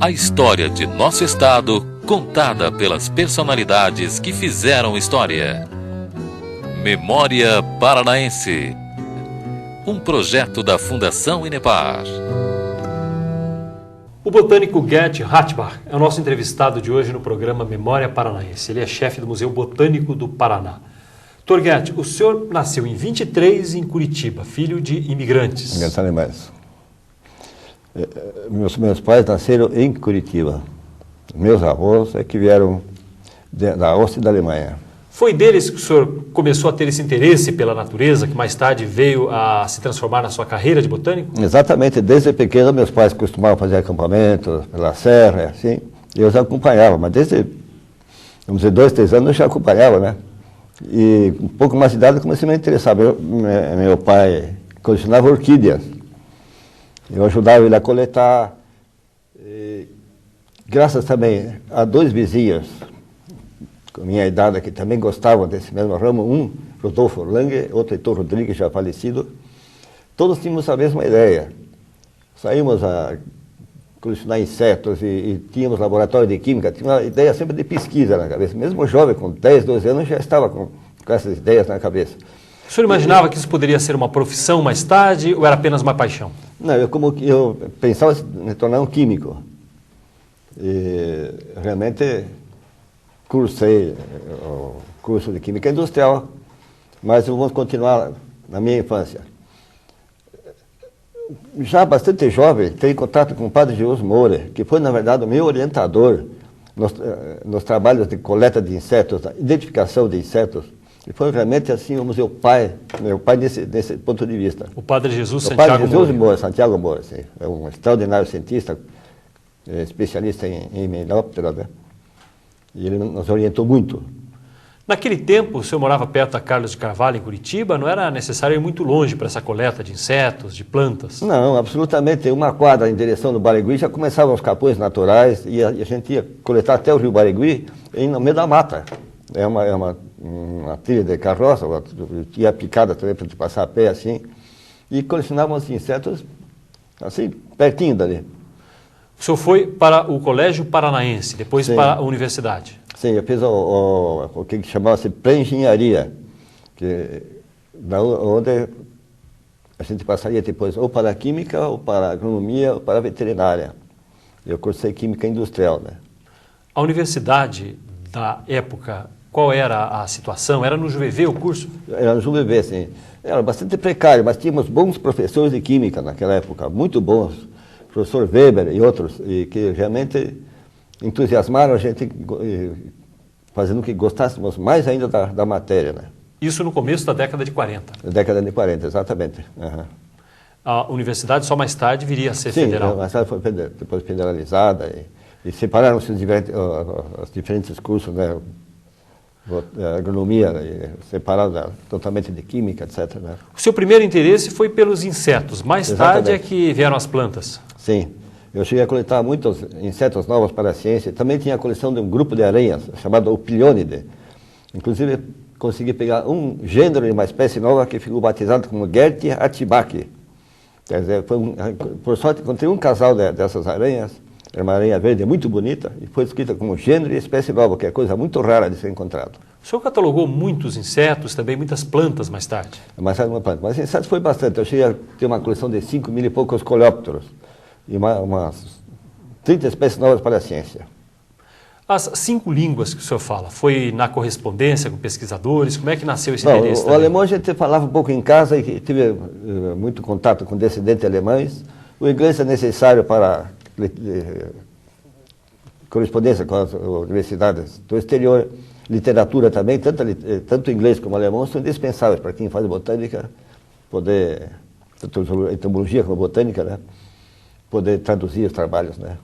A história de nosso estado, contada pelas personalidades que fizeram história. Memória Paranaense. Um projeto da Fundação Inepar. O botânico Gerd Hattbach é o nosso entrevistado de hoje no programa Memória Paranaense. Ele é chefe do Museu Botânico do Paraná. Dr. Gerd, o senhor nasceu em 23 em Curitiba, filho de imigrantes. Imigrantes alemães. Meus pais nasceram em Curitiba. Meus avós é que vieram da Áustria e da Alemanha. Foi deles que o senhor começou a ter esse interesse pela natureza, que mais tarde veio a se transformar na sua carreira de botânico? Exatamente. Desde pequeno, meus pais costumavam fazer acampamentos pela serra, assim, e eu já acompanhava, mas desde, vamos dizer, 2, 3 anos eu já acompanhava, né? E um pouco mais de idade eu comecei a me interessar. Meu pai colecionava orquídeas. Eu ajudava ele a coletar. E, graças também a 2 vizinhos, com minha idade, que também gostavam desse mesmo ramo, um, Rodolfo Lange, outro, Heitor Rodrigues, já falecido, todos tínhamos a mesma ideia. Saímos a colecionar insetos e tínhamos laboratório de química, tinha uma ideia sempre de pesquisa na cabeça. Mesmo jovem, com 10, 12 anos, já estava com essas ideias na cabeça. O senhor imaginava que isso poderia ser uma profissão mais tarde ou era apenas uma paixão? Não, eu pensava em me tornar um químico. E realmente cursei o curso de Química Industrial, mas eu vou continuar na minha infância. Já bastante jovem, tenho contato com o padre Geuso Moura, que foi, na verdade, o meu orientador nos trabalhos de coleta de insetos, identificação de insetos. E foi realmente assim, vamos dizer, meu pai nesse ponto de vista. O padre Jesus Santiago Moura. O padre Jesus Moura, Santiago Moura, sim. É um extraordinário cientista, especialista em himenóptera, né? E ele nos orientou muito. Naquele tempo, o senhor morava perto da Carlos de Carvalho, em Curitiba, não era necessário ir muito longe para essa coleta de insetos, de plantas? Não, absolutamente. Uma quadra em direção do Barigui, já começavam os capões naturais e a gente ia coletar até o rio Barigui, no meio da mata. É uma trilha de carroça, ia picada também para passar a pé assim, e colecionávamos insetos assim, pertinho dali. O senhor foi para o Colégio Paranaense, depois Sim. para a universidade? Sim, eu fiz o que chamava-se pré-engenharia, onde a gente passaria depois ou para a química, ou para a agronomia, ou para a veterinária. Eu cursei química industrial, né? A universidade da época, qual era a situação? Era no JUVV o curso? Era no JUVV, sim. Era bastante precário, mas tínhamos bons professores de química naquela época, muito bons. O professor Weber e outros, e que realmente entusiasmaram a gente, fazendo que gostássemos mais ainda da matéria, né? Isso no começo da década de 40? Na década de 40, exatamente. Uhum. A universidade só mais tarde viria a ser federal? Sim, mais tarde foi depois federalizada e separaram-se os diferentes cursos, né? Agronomia, separada totalmente de química, etc. Né? O seu primeiro interesse foi pelos insetos, mais Exatamente. Tarde é que vieram as plantas? Sim, eu cheguei a coletar muitos insetos novos para a ciência, também tinha a coleção de um grupo de aranhas, chamado Opilionidae. Inclusive, consegui pegar um gênero de uma espécie nova que ficou batizado como Gerd Hattbach. Quer dizer, por sorte, encontrei um casal dessas aranhas, era uma aranha verde muito bonita, e foi escrita como gênero e espécie nova, que é coisa muito rara de ser encontrado. O senhor catalogou muitos insetos, também muitas plantas mais tarde? Mais tarde uma planta, mas insetos foi bastante. Eu cheguei a ter uma coleção de 5.000 e poucos coleópteros, e umas 30 espécies novas para a ciência. As 5 línguas que o senhor fala, foi na correspondência com pesquisadores? Como é que nasceu esse interesse? O alemão a gente falava um pouco em casa e tive muito contato com descendentes alemães. O inglês é necessário para correspondência com as universidades do exterior. Literatura também, tanto inglês como alemão, são indispensáveis para quem faz botânica, poder, tanto entomologia como botânica, né? Poder traduzir os trabalhos, né?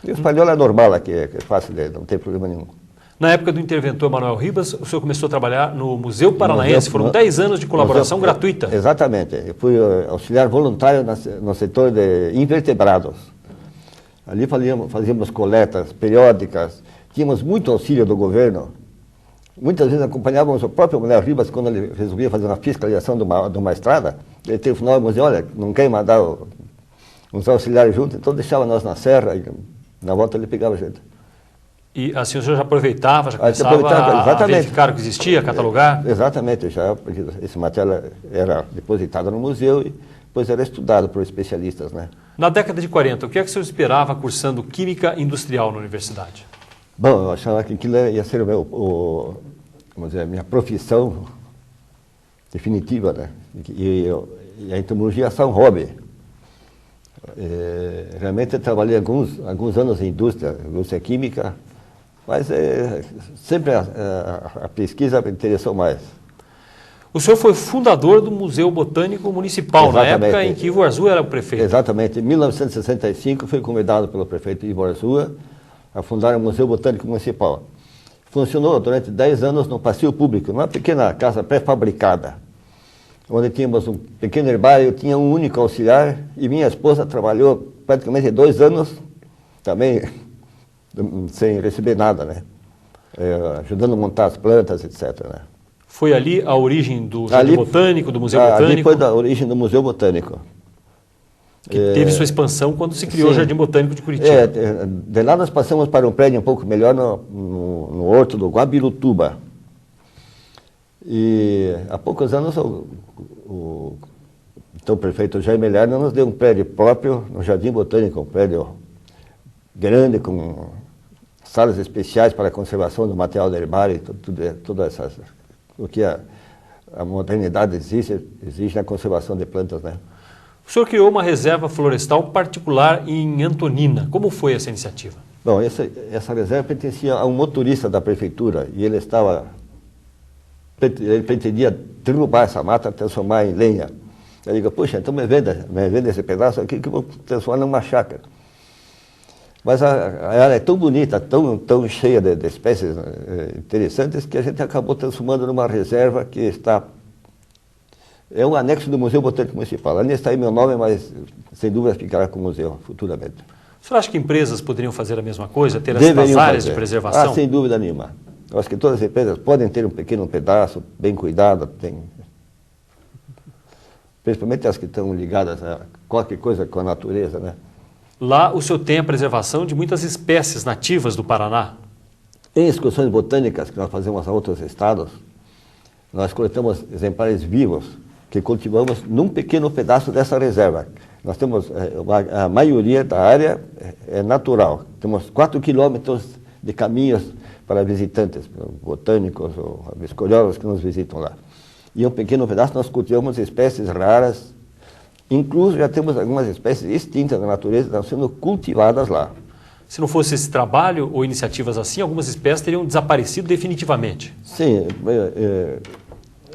E o espanhol é normal aqui, é fácil, não tem problema nenhum. Na época do interventor Manuel Ribas, o senhor começou a trabalhar no Museu Paranaense, foram 10 anos de colaboração gratuita. Exatamente, eu fui auxiliar voluntário no setor de invertebrados. Ali fazíamos coletas periódicas, tínhamos muito auxílio do governo. Muitas vezes acompanhávamos o próprio Manuel Ribas quando ele resolvia fazer uma fiscalização de uma estrada. Ele teve o final e dizia, olha, não quer mandar uns auxiliares juntos, então deixava nós na serra, Na volta ele pegava a gente. E assim o senhor já aproveitava, já começava a verificar o que existia, a catalogar? Exatamente, já, porque esse material era depositado no museu e depois era estudado por especialistas, né? Na década de 40, o que é que o senhor esperava cursando Química Industrial na universidade? Bom, eu achava que aquilo ia ser vamos dizer, a minha profissão definitiva, né? E a entomologia é só um hobby. Realmente eu trabalhei alguns anos em indústria química, mas sempre a pesquisa me interessou mais. O senhor foi fundador do Museu Botânico Municipal, exatamente, na época em que Ivo Arzua era o prefeito. Exatamente. Em 1965 fui convidado pelo prefeito Ivo Arzua a fundar o Museu Botânico Municipal. Funcionou durante 10 anos no passeio público, numa pequena casa pré-fabricada, onde tínhamos um pequeno herbário, eu tinha um único auxiliar e minha esposa trabalhou praticamente 2 anos, também sem receber nada, né? Ajudando a montar as plantas, etc., né? Foi ali a origem do Jardim Botânico, do Museu Botânico? Ali foi a origem do Museu Botânico. Que teve sua expansão quando se criou o Jardim Botânico de Curitiba. De lá nós passamos para um prédio um pouco melhor no Horto do Guabirutuba. E há poucos anos então, o prefeito Jaime Lerner nos deu um prédio próprio no Jardim Botânico, um prédio grande com salas especiais para a conservação do material do herbário, tudo essas, o que a modernidade exige na conservação de plantas, né? O senhor criou uma reserva florestal particular em Antonina. Como foi essa iniciativa? Bom, essa reserva pertencia a um motorista da prefeitura e ele pretendia derrubar essa mata, transformar em lenha. Eu digo, puxa, então me venda esse pedaço aqui que eu vou transformar numa chácara. Mas ela é tão bonita, tão cheia de espécies interessantes, que a gente acabou transformando numa reserva que está... É um anexo do Museu Botânico Municipal. Ali está aí meu nome, mas sem dúvida ficará com o museu futuramente. O senhor acha que empresas poderiam fazer a mesma coisa, ter essas áreas de preservação? Sem dúvida nenhuma. Eu acho que todas as empresas podem ter um pequeno pedaço, bem cuidado, principalmente as que estão ligadas a qualquer coisa com a natureza, né? Lá o senhor tem a preservação de muitas espécies nativas do Paraná? Em excursões botânicas que nós fazemos a outros estados, nós coletamos exemplares vivos que cultivamos num pequeno pedaço dessa reserva. Nós temos, a maioria da área é natural. Temos 4 quilômetros de caminhos para visitantes, botânicos ou abescolhosos que nos visitam lá. E um pequeno pedaço nós cultivamos espécies raras, incluso já temos algumas espécies extintas da natureza que estão sendo cultivadas lá. Se não fosse esse trabalho ou iniciativas assim, algumas espécies teriam desaparecido definitivamente. Sim,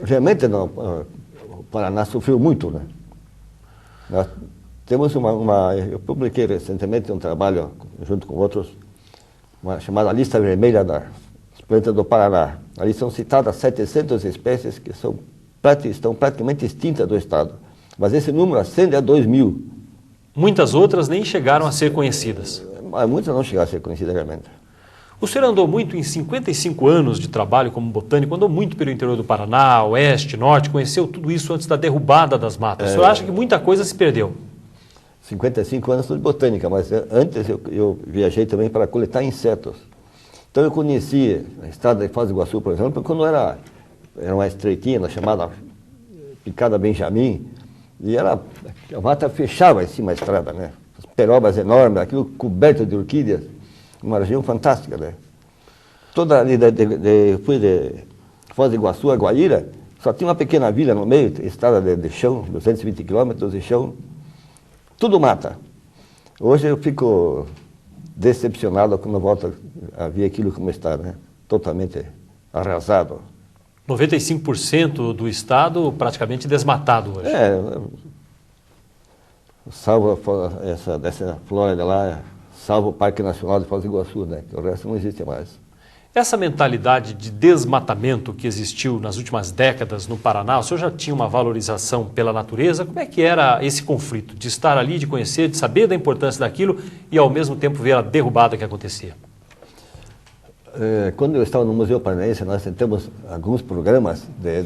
realmente o Paraná sofreu muito, né? Nós temos eu publiquei recentemente um trabalho, junto com outros, chamada Lista Vermelha das Plantas do Paraná. Ali são citadas 700 espécies que estão praticamente extintas do estado. Mas esse número ascende a 2.000. Muitas outras nem chegaram a ser conhecidas. Muitas não chegaram a ser conhecidas realmente. O senhor andou muito em 55 anos de trabalho como botânico, andou muito pelo interior do Paraná, oeste, norte, conheceu tudo isso antes da derrubada das matas. O senhor acha que muita coisa se perdeu? 55 anos de botânica, mas antes eu viajei também para coletar insetos. Então eu conheci a estrada de Foz do Iguaçu, por exemplo, quando era uma estreitinha, chamada Picada Benjamin, e a mata fechava em cima da estrada, né? As perobas enormes, aquilo coberto de orquídeas, uma região fantástica, né? Toda ali fui de Foz do Iguaçu a Guaíra, só tinha uma pequena vila no meio, estrada de chão, 220 quilômetros de chão, tudo mata. Hoje eu fico decepcionado quando volto a ver aquilo como está, né? Totalmente arrasado. 95% do estado praticamente desmatado hoje. Salvo essa flora lá, salvo o Parque Nacional de Foz do Iguaçu, né? Que o resto não existe mais. Essa mentalidade de desmatamento que existiu nas últimas décadas no Paraná, o senhor já tinha uma valorização pela natureza? Como é que era esse conflito de estar ali, de conhecer, de saber da importância daquilo e ao mesmo tempo ver a derrubada que acontecia? Quando eu estava no Museu Paranaense, nós temos alguns programas de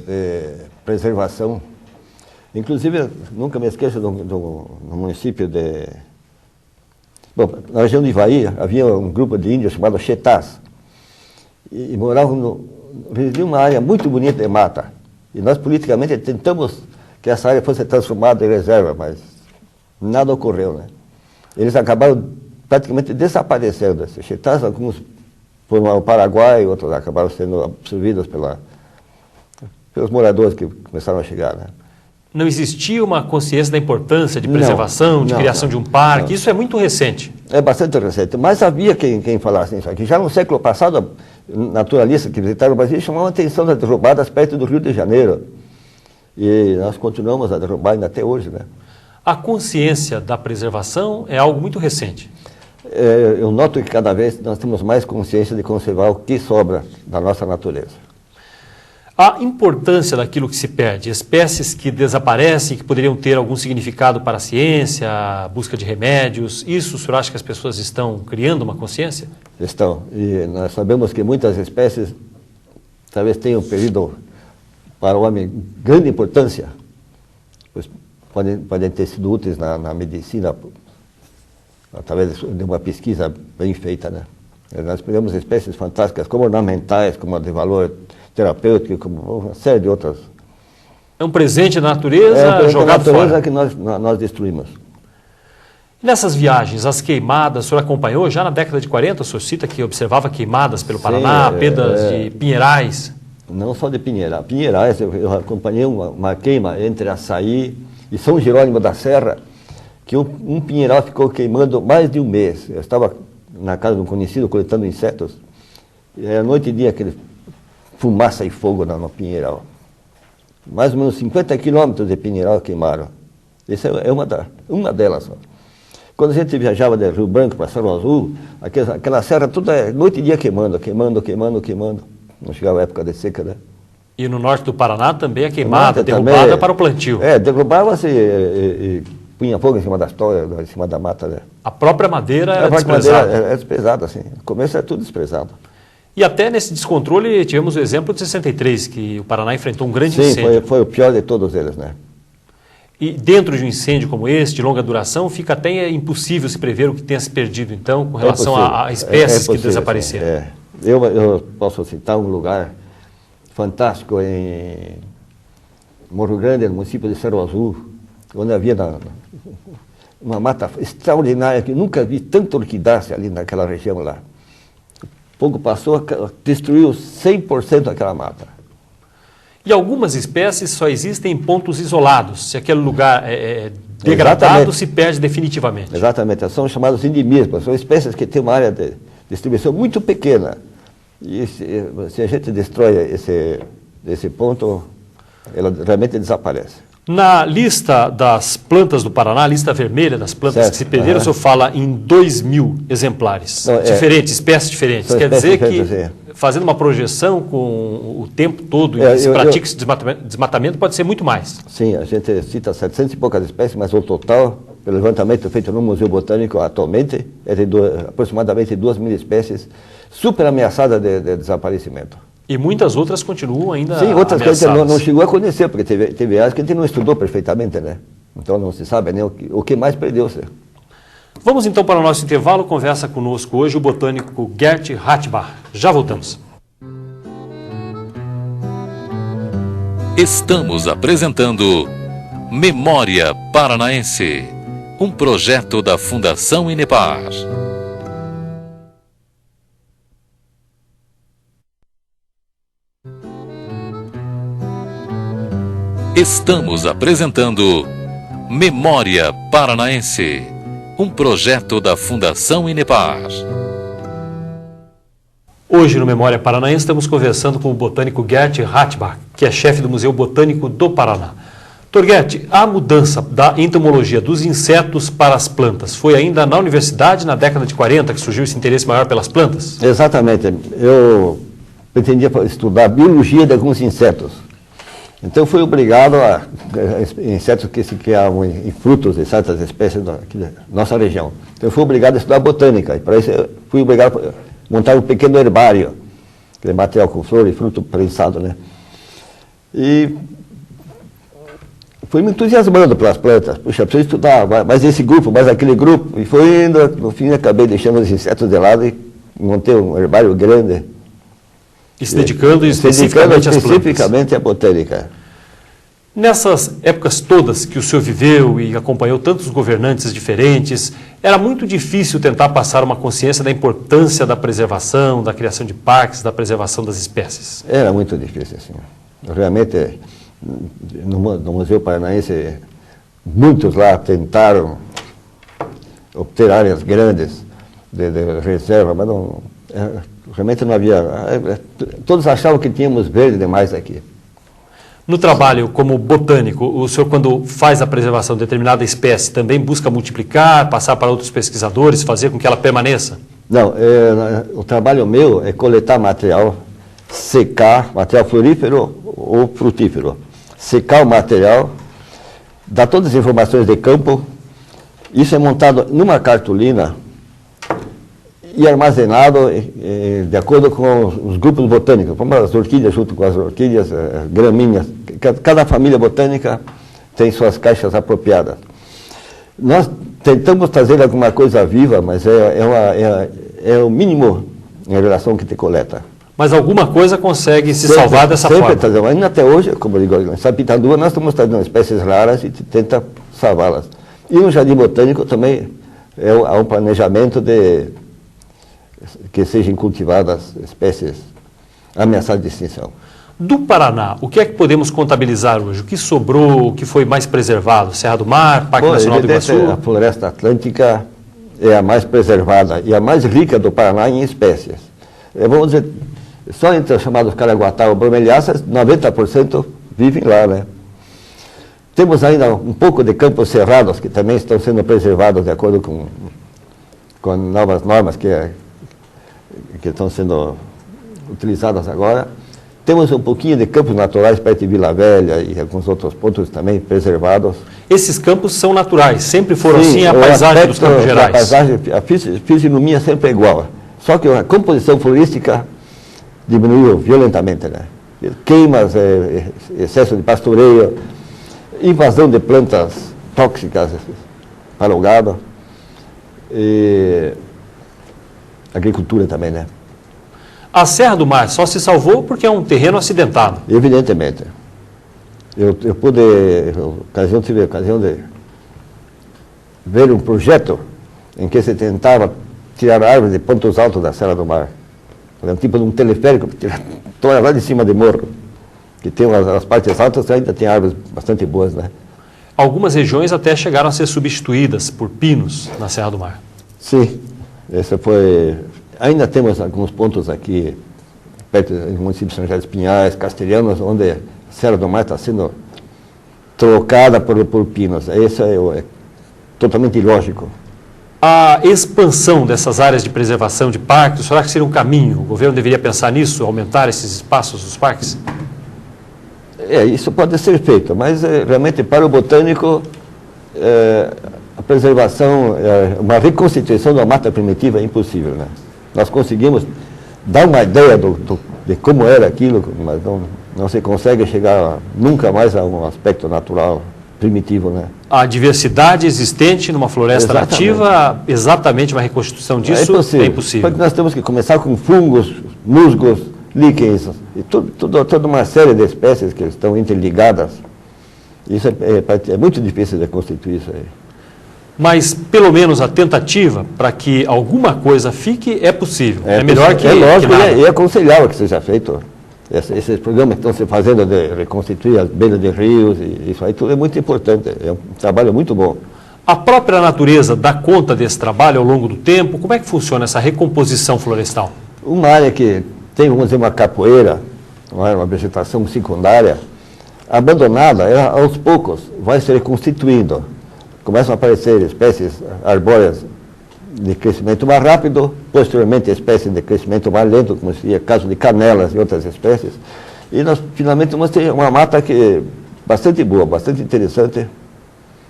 preservação. Inclusive, nunca me esqueço do município Bom, na região de Ivaí havia um grupo de índios chamado Chetás, e moravam em uma área muito bonita de mata. E nós politicamente tentamos que essa área fosse transformada em reserva, mas nada ocorreu, né? Eles acabaram praticamente desaparecendo. Esses Chetás, alguns foram ao Paraguai, outros acabaram sendo absorvidos pelos moradores que começaram a chegar, né? Não existia uma consciência da importância de preservação, de criação de um parque? Isso é muito recente. É bastante recente, mas havia quem falasse isso aqui. Já no século passado, naturalistas que visitaram o Brasil chamavam a atenção das derrubadas perto do Rio de Janeiro. E nós continuamos a derrubar ainda até hoje, né? A consciência da preservação é algo muito recente. Eu noto que cada vez nós temos mais consciência de conservar o que sobra da nossa natureza. A importância daquilo que se perde, espécies que desaparecem, que poderiam ter algum significado para a ciência, a busca de remédios, isso o senhor acha que as pessoas estão criando uma consciência? Estão, e nós sabemos que muitas espécies talvez tenham perdido para o homem grande importância, pois podem ter sido úteis na medicina, através de uma pesquisa bem feita, né? Nós pegamos espécies fantásticas, como ornamentais, como de valor terapêutico, como uma série de outras. É um presente da natureza jogado fora. É que nós destruímos. Nessas viagens, as queimadas, o senhor acompanhou já na década de 40? O senhor cita que observava queimadas pelo Paraná, perdas de pinheirais. Não só de pinheirais, eu acompanhei uma queima entre Açaí e São Jerônimo da Serra, que um pinheiral ficou queimando mais de um mês. Eu estava na casa de um conhecido coletando insetos, e era noite e dia aquele fumaça e fogo no pinheiral. Mais ou menos 50 quilômetros de pinheiral queimaram. Essa é uma delas só. Quando a gente viajava de Rio Branco para Cerro Azul, aquela serra toda noite e dia queimando. Não chegava a época de seca, né? E no norte do Paraná também a queimada, derrubada para o plantio. Derrubava-se e punha fogo em cima das toras, em cima da mata, né? A própria madeira era desprezada. É desprezada, sim. No começo é tudo desprezado. E até nesse descontrole tivemos o exemplo de 63, que o Paraná enfrentou um grande incêndio. Sim, foi o pior de todos eles, né? E dentro de um incêndio como esse, de longa duração, fica até impossível se prever o que tenha se perdido, então, com relação a espécies que desapareceram. Eu posso citar um lugar fantástico em Morro Grande, no município de Cerro Azul, onde havia uma mata extraordinária, que nunca vi tanta orquidácea ali naquela região lá. O fogo passou, destruiu 100% aquela mata. E algumas espécies só existem em pontos isolados. Se aquele lugar é degradado, se perde definitivamente. Exatamente. São chamados endemismos. São espécies que têm uma área de distribuição muito pequena. E se a gente destrói esse ponto, ela realmente desaparece. Na lista das plantas do Paraná, a lista vermelha das plantas que se perderam, o senhor fala em 2.000 exemplares diferentes, espécies diferentes. Quer dizer que, fazendo uma projeção com o tempo todo em que se pratica esse desmatamento, pode ser muito mais. Sim, a gente cita 700 e poucas espécies, mas o total, pelo levantamento feito no Museu Botânico atualmente, é de aproximadamente 2.000 espécies super ameaçadas de desaparecimento. E muitas outras continuam ainda Sim, outras ameaçadas. coisas não chegou a conhecer, porque teve áreas que a gente não estudou perfeitamente, né? Então não se sabe nem o que mais perdeu-se. Vamos então para o nosso intervalo. Conversa conosco hoje o botânico Gert Ratibach. Já voltamos. Estamos apresentando Memória Paranaense, um projeto da Fundação Inepar. Estamos apresentando Memória Paranaense, um projeto da Fundação Inepar. Hoje, no Memória Paranaense, estamos conversando com o botânico Gert Ratibach, que é chefe do Museu Botânico do Paraná. Dr. Gert, a mudança da entomologia dos insetos para as plantas foi ainda na universidade, na década de 40, que surgiu esse interesse maior pelas plantas? Exatamente. Eu pretendia estudar a biologia de alguns insetos. Então fui obrigado a insetos que se criavam em frutos de certas espécies aqui da nossa região. Então eu fui obrigado a estudar botânica, e para isso eu fui obrigado a montar um pequeno herbário, aquele material com flor e fruto prensado, né? E fui me entusiasmando pelas plantas. Puxa, preciso estudar mais esse grupo, mais aquele grupo. E foi indo, no fim acabei deixando os insetos de lado e montei um herbário grande. E se dedicando especificamente às plantas. Especificamente à botânica. Nessas épocas todas que o senhor viveu e acompanhou tantos governantes diferentes, era muito difícil tentar passar uma consciência da importância da preservação, da criação de parques, da preservação das espécies. Era muito difícil, assim. Realmente, no Museu Paranaense, muitos lá tentaram obter áreas grandes de reserva, mas realmente não havia. Todos achavam que tínhamos verde demais aqui. No trabalho como botânico, o senhor, quando faz a preservação de determinada espécie, também busca multiplicar, passar para outros pesquisadores, fazer com que ela permaneça? Não, o trabalho meu é coletar material, secar, material florífero ou frutífero. Secar o material, dar todas as informações de campo, isso é montado numa cartolina e armazenado de acordo com os grupos botânicos, como as orquídeas junto com as orquídeas, gramíneas. Cada família botânica tem suas caixas apropriadas. Nós tentamos trazer alguma coisa viva, mas é o mínimo em relação ao que te coleta. Mas alguma coisa consegue se salvar dessa forma? Sempre, ainda até hoje, como eu digo, em Sapitandua nós estamos trazendo espécies raras e tenta salvá-las. E no Jardim Botânico também há um planejamento de que sejam cultivadas espécies ameaçadas de extinção. Do Paraná, o que é que podemos contabilizar hoje? O que sobrou, o que foi mais preservado? Serra do Mar, Parque Nacional do Iguaçu? A Floresta Atlântica é a mais preservada e a mais rica do Paraná em espécies. Vamos dizer, só entre os chamados caraguatá ou bromeliáceas, 90% vivem lá, né? Temos ainda um pouco de campos cerrados que também estão sendo preservados de acordo com novas normas que estão sendo utilizadas agora. Temos um pouquinho de campos naturais perto de Vila Velha e alguns outros pontos também preservados. Esses campos são naturais, sempre foram assim a paisagem dos Campos Gerais? A paisagem, a fisionomia sempre é igual, só que a composição florística diminuiu violentamente, né? Queimas, excesso de pastoreio, invasão de plantas tóxicas para o gado, e agricultura também, né? A Serra do Mar só se salvou porque é um terreno acidentado? Evidentemente. Eu tive a ocasião de ver um projeto em que se tentava tirar árvores de pontos altos da Serra do Mar. É um tipo de um teleférico que tira toda lá de cima de morro, que tem as partes altas, ainda tem árvores bastante boas, né? Algumas regiões até chegaram a ser substituídas por pinos na Serra do Mar. Sim, essa foi... Ainda temos alguns pontos aqui, perto do município de São José dos Pinhais, Castelhanos, onde a Serra do Mar está sendo trocada por pinos. Isso é totalmente ilógico. A expansão dessas áreas de preservação de parques, será que seria um caminho? O governo deveria pensar nisso, aumentar esses espaços dos parques? Isso pode ser feito, mas realmente para o botânico a preservação, uma reconstituição da mata primitiva é impossível, né? Nós conseguimos dar uma ideia de como era aquilo, mas não se consegue chegar nunca mais a um aspecto natural primitivo, né? A diversidade existente numa floresta nativa, exatamente uma reconstituição disso é impossível. Porque nós temos que começar com fungos, musgos, líquens, e toda uma série de espécies que estão interligadas. Isso é muito difícil de constituir isso aí. Mas, pelo menos, a tentativa para que alguma coisa fique é possível. É melhor que... É lógico, que nada. E é aconselhável que seja feito. Esses programas que estão se fazendo de reconstituir as beiras de rios, e isso aí tudo é muito importante. É um trabalho muito bom. A própria natureza dá conta desse trabalho ao longo do tempo? Como é que funciona essa recomposição florestal? Uma área que tem, vamos dizer, uma capoeira, uma vegetação secundária, abandonada, ela, aos poucos, vai se reconstituindo. Começam a aparecer espécies arbóreas de crescimento mais rápido, posteriormente espécies de crescimento mais lento, como seria o caso de canelas e outras espécies. E nós finalmente vamos ter uma mata que bastante boa, bastante interessante.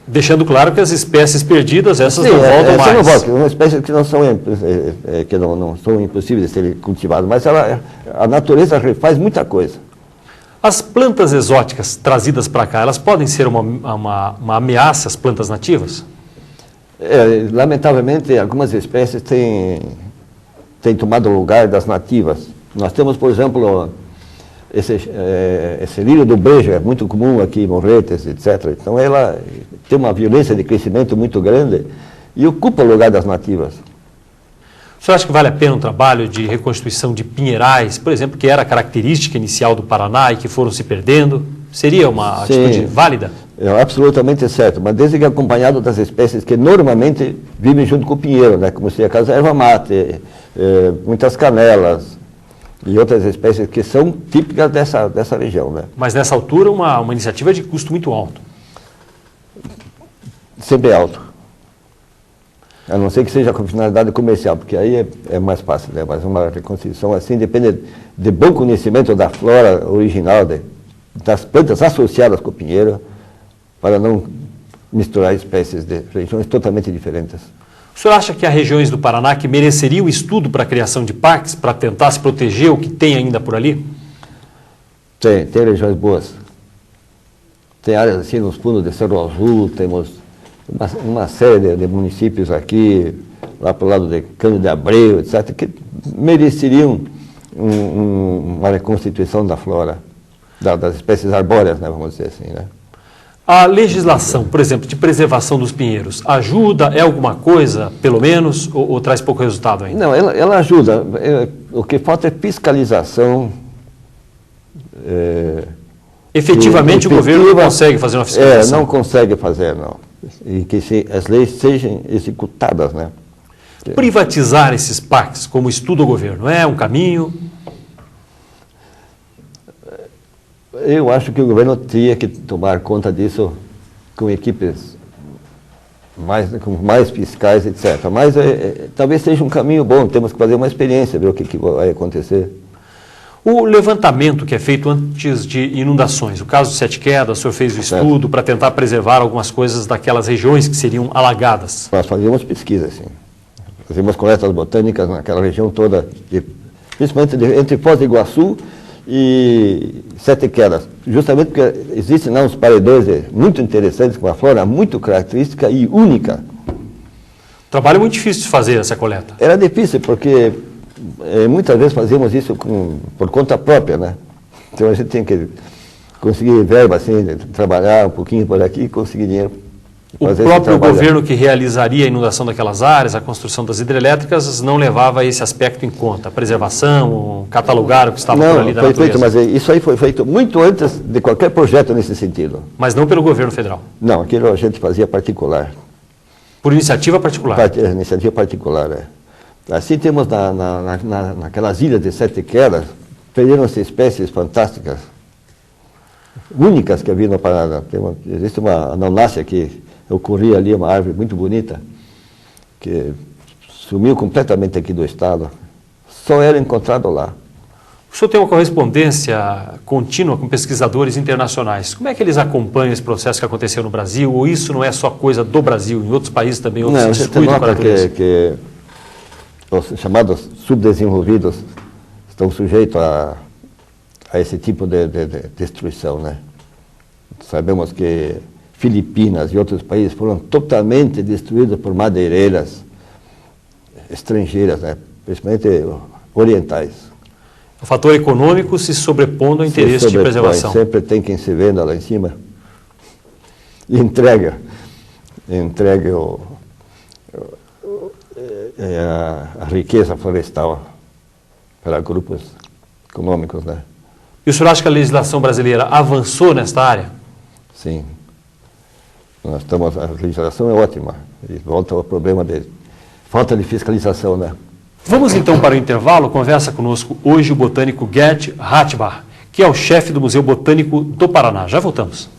Deixando claro que as espécies perdidas, essas não voltam mais. Não voltam, são espécies que não são impossíveis de serem cultivadas, mas a natureza faz muita coisa. As plantas exóticas trazidas para cá, elas podem ser uma ameaça às plantas nativas? Lamentavelmente, algumas espécies têm tomado o lugar das nativas. Nós temos, por exemplo, esse lírio do brejo, é muito comum aqui em Morretes, etc. Então ela tem uma violência de crescimento muito grande e ocupa o lugar das nativas. O senhor acha que vale a pena um trabalho de reconstituição de pinheirais, por exemplo, que era a característica inicial do Paraná e que foram se perdendo? Seria uma atitude válida? É absolutamente certo, mas desde que acompanhado das espécies que normalmente vivem junto com o pinheiro, né? Como se a casa erva mate, muitas canelas e outras espécies que são típicas dessa região, né? Mas nessa altura uma iniciativa de custo muito alto. Sempre alto. A não ser que seja com finalidade comercial, porque aí é mais fácil, né? Mas uma reconstrução assim depende de bom conhecimento da flora original, das plantas associadas com o pinheiro, para não misturar espécies de regiões totalmente diferentes. O senhor acha que há regiões do Paraná que mereceriam estudo para a criação de parques, para tentar se proteger o que tem ainda por ali? Tem regiões boas. Tem áreas assim nos fundos de Cerro Azul, temos uma série de municípios aqui, lá para o lado de Cândido de Abreu, etc., que mereceriam uma reconstituição da flora, das espécies arbóreas, né, vamos dizer assim, né? A legislação, por exemplo, de preservação dos pinheiros, ajuda, é alguma coisa, pelo menos, ou traz pouco resultado ainda? Não, ela ajuda. O que falta é fiscalização. Efetivamente, o governo não consegue fazer uma fiscalização? Não consegue fazer, não. E que as leis sejam executadas, né? Privatizar esses parques como estudo ao governo é um caminho? Eu acho que o governo teria que tomar conta disso com equipes com mais fiscais, etc. Mas talvez seja um caminho bom, temos que fazer uma experiência, ver o que vai acontecer. O levantamento que é feito antes de inundações, o caso de Sete Quedas, o senhor fez o estudo para tentar preservar algumas coisas daquelas regiões que seriam alagadas? Nós fazíamos pesquisa, sim. Fazíamos coletas botânicas naquela região toda, principalmente entre Foz do Iguaçu e Sete Quedas, justamente porque existem lá uns paredões muito interessantes, com uma flora muito característica e única. Trabalho muito difícil de fazer essa coleta. Era difícil, porque muitas vezes fazíamos isso por conta própria, né? Então a gente tem que conseguir verba, assim, trabalhar um pouquinho por aqui e conseguir dinheiro. O próprio governo que realizaria a inundação daquelas áreas, a construção das hidrelétricas, não levava esse aspecto em conta, a preservação, catalogar o que estava por ali da natureza. Não, foi feito, mas isso aí foi feito muito antes de qualquer projeto nesse sentido. Mas não pelo governo federal? Não, aquilo a gente fazia particular. Por iniciativa particular? Iniciativa particular, Assim temos naquelas ilhas de Sete Quedas, perderam-se espécies fantásticas, únicas que havia no Paraná. Existe uma anonácea que ocorria ali, uma árvore muito bonita, que sumiu completamente aqui do estado. Só era encontrado lá. O senhor tem uma correspondência contínua com pesquisadores internacionais. Como é que eles acompanham esse processo que aconteceu no Brasil? Ou isso não é só coisa do Brasil? Em outros países também outros se descuidam com a natureza? Que os chamados subdesenvolvidos estão sujeitos a esse tipo de destruição, né? Sabemos que Filipinas e outros países foram totalmente destruídos por madeireiras estrangeiras, né? Principalmente orientais. O fator econômico se sobrepondo ao interesse de preservação. Sempre tem quem se venda lá em cima e entrega a riqueza florestal para grupos econômicos, né? E o senhor acha que a legislação brasileira avançou nesta área? Sim. A legislação é ótima. E volta ao problema de falta de fiscalização, né? Vamos então para o intervalo. Conversa conosco hoje o botânico Gert Hartbach, que é o chefe do Museu Botânico do Paraná. Já voltamos.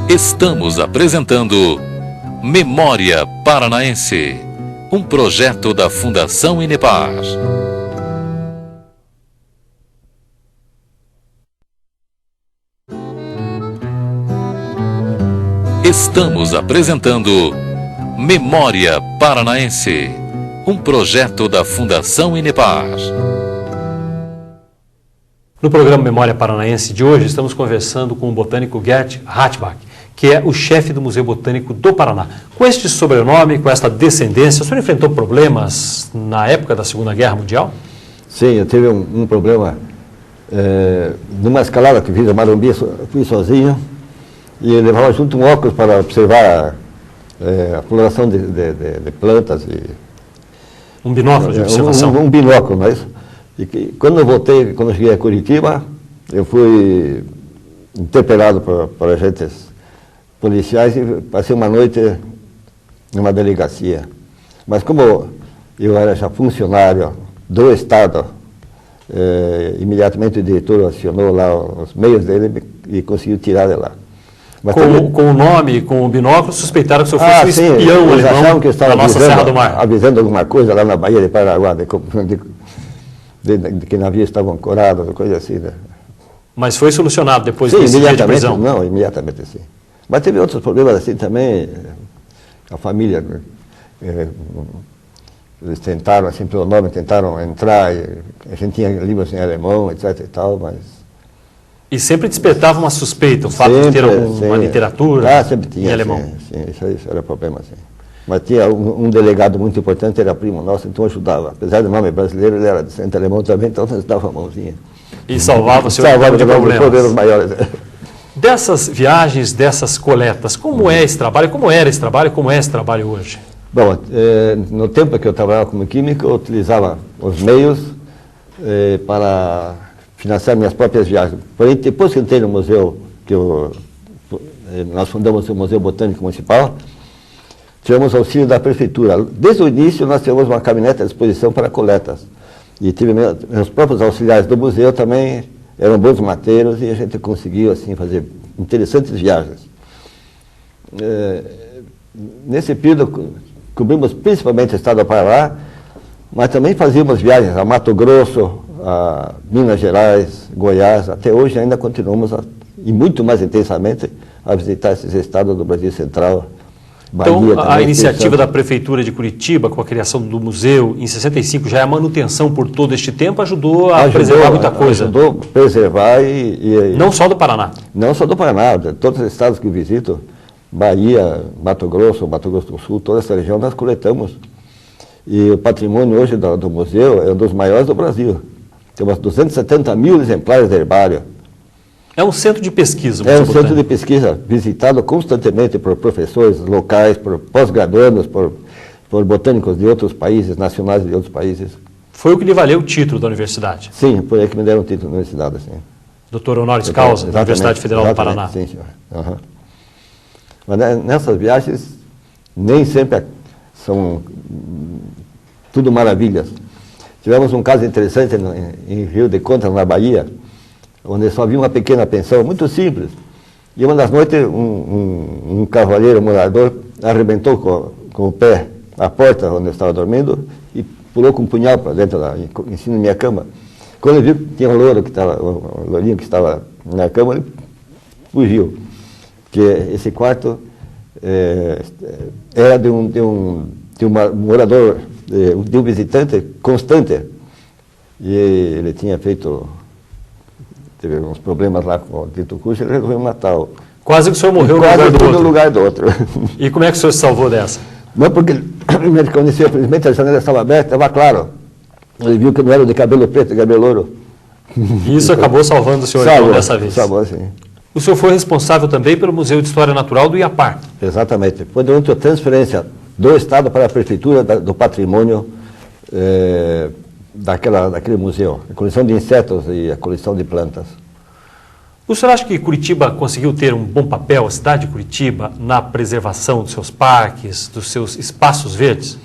Estamos apresentando Memória Paranaense, um projeto da Fundação Inepar. Estamos apresentando Memória Paranaense, um projeto da Fundação Inepar. No programa Memória Paranaense de hoje, estamos conversando com o botânico Gert Hartbach, que é o chefe do Museu Botânico do Paraná. Com este sobrenome, com esta descendência, o senhor enfrentou problemas na época da Segunda Guerra Mundial? Sim, eu tive um problema numa escalada que fiz a Marumbi, fui sozinho, e levava junto um óculos para observar a floração de plantas. Um binóculo de observação? Um binóculo, mas quando eu voltei, quando eu cheguei a Curitiba, eu fui interpelado por agentes policiais e passei uma noite numa delegacia. Mas como eu era já funcionário do Estado, imediatamente o diretor acionou lá os meios dele e conseguiu tirar de lá. Mas com o nome, com o binóculo, suspeitaram que o senhor fosse sim, espião eles achavam que eu estava da nossa Serra do Mar. avisando alguma coisa lá na Baía de Paraguá, de que navios estavam ancorados, coisa assim, né? Mas foi solucionado depois sim, desse dia de imediatamente, prisão? não, imediatamente sim. Mas teve outros problemas assim também, a família, eles tentaram, assim pelo nome, tentaram entrar, a gente tinha livros em alemão, etc e tal, mas... E sempre despertava uma suspeita, o fato de ter uma literatura sempre tinha, em alemão? Sim, isso era problema, sim. Mas tinha um delegado muito importante, era primo nosso, então ajudava. Apesar do nome brasileiro, ele era descendente alemão também, então nós dava a mãozinha. E salvava o senhor de problemas maiores. Dessas viagens, dessas coletas, como é esse trabalho? Como era esse trabalho? Como é esse trabalho hoje? Bom, no tempo que eu trabalhava como químico, eu utilizava os meios para financiar minhas próprias viagens. Porém, depois que entrei no museu, nós fundamos o Museu Botânico Municipal, tivemos auxílio da prefeitura. Desde o início, nós tivemos uma caminhonete à disposição para coletas. E meus próprios auxiliares do museu também eram bons mateiros e a gente conseguiu assim, fazer interessantes viagens. Nesse período, cobrimos principalmente o estado do Paraná, mas também fazíamos viagens a Mato Grosso, a Minas Gerais, Goiás. Até hoje ainda continuamos, e muito mais intensamente, a visitar esses estados do Brasil Central. Bahia, então, a iniciativa da Prefeitura de Curitiba, com a criação do museu, em 65, já é a manutenção por todo este tempo, ajudou a preservar muita coisa. Ajudou a preservar Não só do Paraná. Não só do Paraná, de todos os estados que eu visito, Bahia, Mato Grosso do Sul, toda essa região nós coletamos. E o patrimônio hoje do museu é um dos maiores do Brasil. Temos 270 mil exemplares de herbário. É um centro de pesquisa. É um centro de pesquisa visitado constantemente por professores locais, por pós-graduandos, por botânicos de outros países, nacionais de outros países. Foi o que lhe valeu o título da universidade? Sim, foi aí que me deram o título da universidade, sim. Doutor honoris causa, da Universidade Federal do Paraná. Sim, senhor. Uhum. Mas nessas viagens, nem sempre são tudo maravilhas. Tivemos um caso interessante em Rio de Contra, na Bahia, onde só havia uma pequena pensão, muito simples. E uma das noites, um cavalheiro morador arrebentou com o pé a porta onde eu estava dormindo e pulou com um punhal para dentro, em cima da minha cama. Quando ele viu que tinha um lourinho que estava na cama, ele fugiu. Porque esse quarto era de um morador, de um visitante constante. E ele tinha teve uns problemas lá com o dito cujo, ele resolveu matar-o. Quase que o senhor morreu no lugar do outro. E como é que o senhor se salvou dessa? Não, porque ele conhecia, felizmente a janela estava aberta, estava claro. Ele viu que não era de cabelo preto, de cabelo louro. E isso acabou salvando o senhor então, dessa vez? Salvou, sim. O senhor foi responsável também pelo Museu de História Natural do Iapar. Exatamente. Foi durante a transferência do Estado para a Prefeitura do Patrimônio daquele museu. A coleção de insetos e a coleção de plantas. O senhor acha que Curitiba conseguiu ter um bom papel, a cidade de Curitiba, na preservação dos seus parques, dos seus espaços verdes?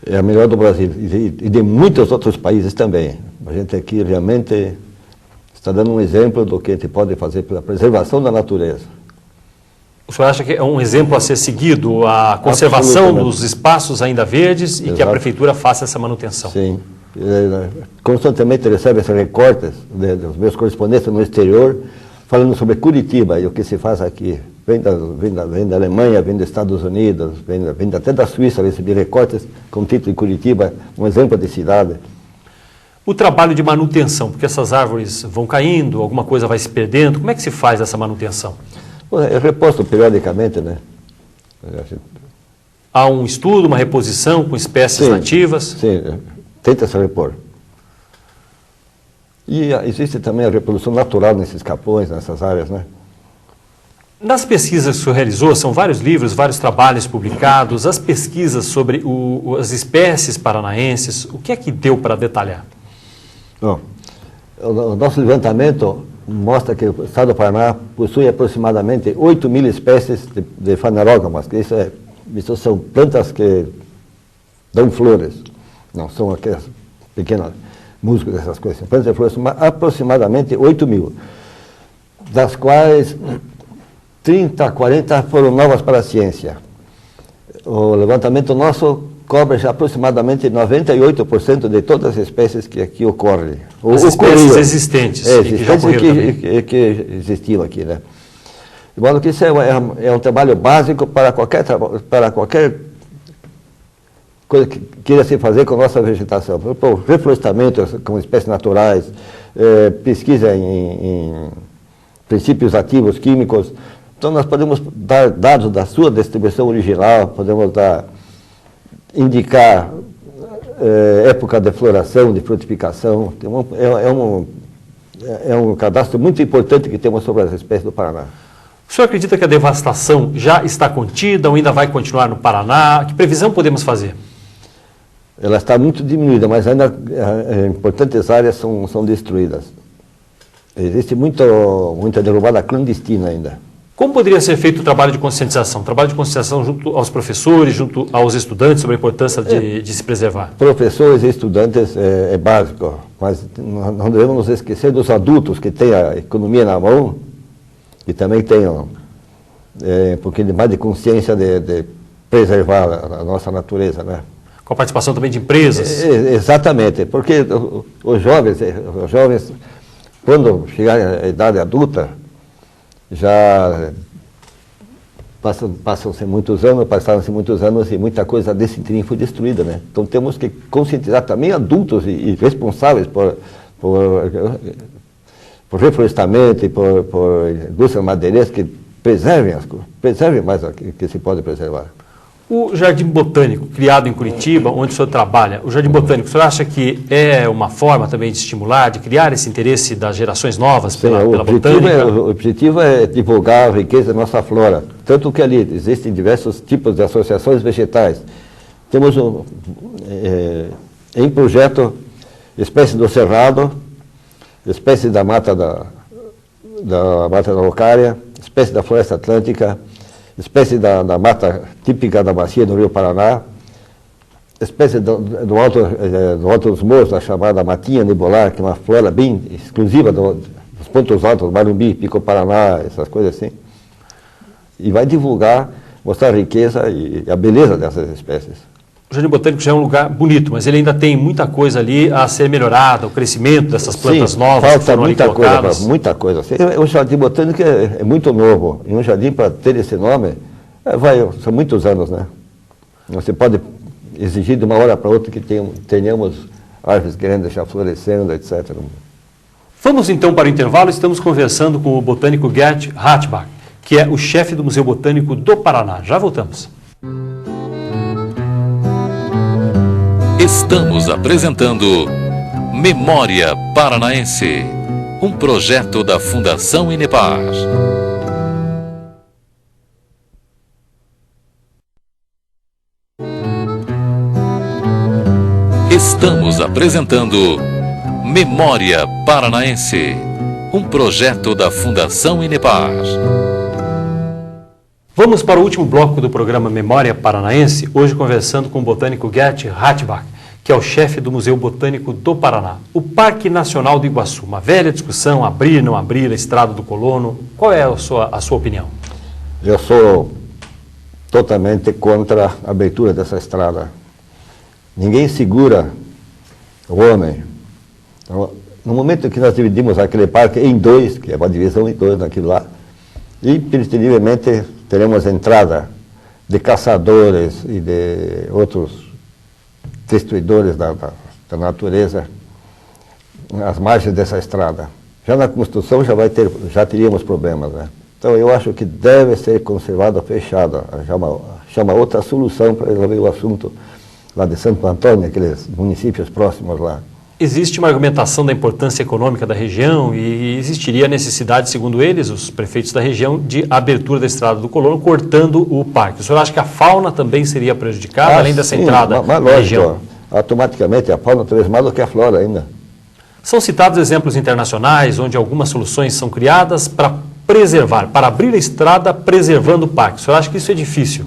É a melhor do Brasil e de muitos outros países também. A gente aqui realmente está dando um exemplo do que a gente pode fazer pela preservação da natureza. O senhor acha que é um exemplo a ser seguido, a conservação dos espaços ainda verdes e que a Prefeitura faça essa manutenção? Sim. Constantemente recebe esses recortes dos meus correspondentes no exterior, falando sobre Curitiba e o que se faz aqui. Vem da Alemanha, vem dos Estados Unidos, vem até da Suíça, recebi recortes com o título de Curitiba, um exemplo de cidade. O trabalho de manutenção, porque essas árvores vão caindo, alguma coisa vai se perdendo, como é que se faz essa manutenção? É reposto periodicamente, né? Há um estudo, uma reposição com espécies nativas? Sim, tenta-se repor. E existe também a reprodução natural nesses capões, nessas áreas, né? Nas pesquisas que o senhor realizou, são vários livros, vários trabalhos publicados, as pesquisas sobre as espécies paranaenses, o que é que deu para detalhar? Bom, o nosso levantamento mostra que o estado do Paraná possui aproximadamente 8.000 espécies de fanerógamas, que isso são plantas que dão flores, não são aquelas pequenas musgos, essas coisas. Plantas de flores, aproximadamente 8.000, das quais 30, 40 foram novas para a ciência. O levantamento nosso cobre já aproximadamente 98% de todas as espécies que aqui ocorrem. As espécies existentes. Que existiam aqui, né? De modo que isso é um trabalho básico para qualquer coisa que queira se fazer com a nossa vegetação. Reflorestamento com espécies naturais, pesquisa em princípios ativos químicos. Então nós podemos dar dados da sua distribuição original, podemos indicar época de floração, de frutificação. É um cadastro muito importante que temos sobre as espécies do Paraná. O senhor acredita que a devastação já está contida ou ainda vai continuar no Paraná? Que previsão podemos fazer? Ela está muito diminuída, mas ainda importantes áreas são destruídas. Existe muita derrubada clandestina ainda. Como poderia ser feito o trabalho de conscientização? Trabalho de conscientização junto aos professores, junto aos estudantes sobre a importância de se preservar? Professores e estudantes é básico, mas não devemos nos esquecer dos adultos que têm a economia na mão e também tenham um pouquinho mais de consciência de preservar a nossa natureza, né? Com a participação também de empresas? Exatamente, porque os jovens, quando chegarem à idade adulta, já passaram-se muitos anos e muita coisa desse tipo foi destruída, né? Então temos que conscientizar também adultos e responsáveis por reflorestamento e por indústrias madeireiras que preservem mais o que se pode preservar. O Jardim Botânico, criado em Curitiba, onde o senhor trabalha, o Jardim Botânico, o senhor acha que é uma forma também de estimular, de criar esse interesse das gerações novas pela botânica? O objetivo é divulgar a riqueza da nossa flora. Tanto que ali existem diversos tipos de associações vegetais. Temos em projeto espécies do cerrado, espécies da mata da araucária, espécies da floresta atlântica, espécie da mata típica da bacia do Rio Paraná, espécie do alto dos morros, a chamada matinha nebular, que é uma flora bem exclusiva dos pontos altos, Marumbi, Pico Paraná, essas coisas assim. E vai divulgar, mostrar a riqueza e a beleza dessas espécies. O Jardim Botânico já é um lugar bonito, mas ele ainda tem muita coisa ali a ser melhorada, o crescimento dessas plantas novas que foram ali colocadas. Muita coisa. O Jardim Botânico é muito novo. E um jardim, para ter esse nome, são muitos anos, né? Você pode exigir de uma hora para outra que tenhamos árvores querendo deixar florescendo, etc. Vamos então para o intervalo. Estamos conversando com o botânico Gert Hartbach, que é o chefe do Museu Botânico do Paraná. Já voltamos. Estamos apresentando Memória Paranaense, um projeto da Fundação Inepar. Estamos apresentando Memória Paranaense, um projeto da Fundação Inepar. Vamos para o último bloco do programa Memória Paranaense, hoje conversando com o botânico Gert Hartbach, que é o chefe do Museu Botânico do Paraná. O Parque Nacional do Iguaçu, uma velha discussão, abrir, não abrir, a Estrada do Colono. Qual é a sua opinião? Eu sou totalmente contra a abertura dessa estrada. Ninguém segura o homem. No momento que nós dividimos aquele parque em dois, que é uma divisão em dois naquilo lá, e, imprescindivelmente, teremos entrada de caçadores e de outros destruidores da natureza. as margens dessa estrada. Já na construção já teríamos problemas, né? Então eu acho que deve ser conservada, fechada, chama outra solução para resolver o assunto lá de Santo Antônio, aqueles municípios próximos lá. Existe uma argumentação da importância econômica da região e existiria a necessidade, segundo eles, os prefeitos da região, de abertura da estrada do Colono, cortando o parque. O senhor acha que a fauna também seria prejudicada, além dessa entrada na região? Automaticamente, a fauna talvez mais do que a flora ainda. São citados exemplos internacionais, onde algumas soluções são criadas para preservar, para abrir a estrada preservando o parque. O senhor acha que isso é difícil?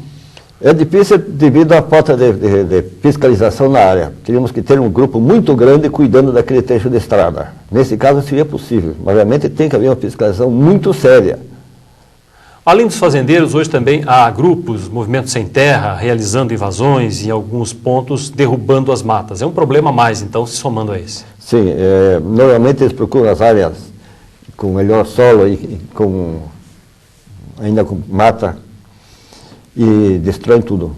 É difícil devido à falta de fiscalização na área. Teríamos que ter um grupo muito grande cuidando daquele trecho de estrada. Nesse caso seria possível, mas realmente tem que haver uma fiscalização muito séria. Além dos fazendeiros, hoje também há grupos, movimentos sem terra, realizando invasões e em alguns pontos derrubando as matas. É um problema a mais, então, se somando a esse. Sim, normalmente eles procuram as áreas com melhor solo e ainda com mata e destroem tudo.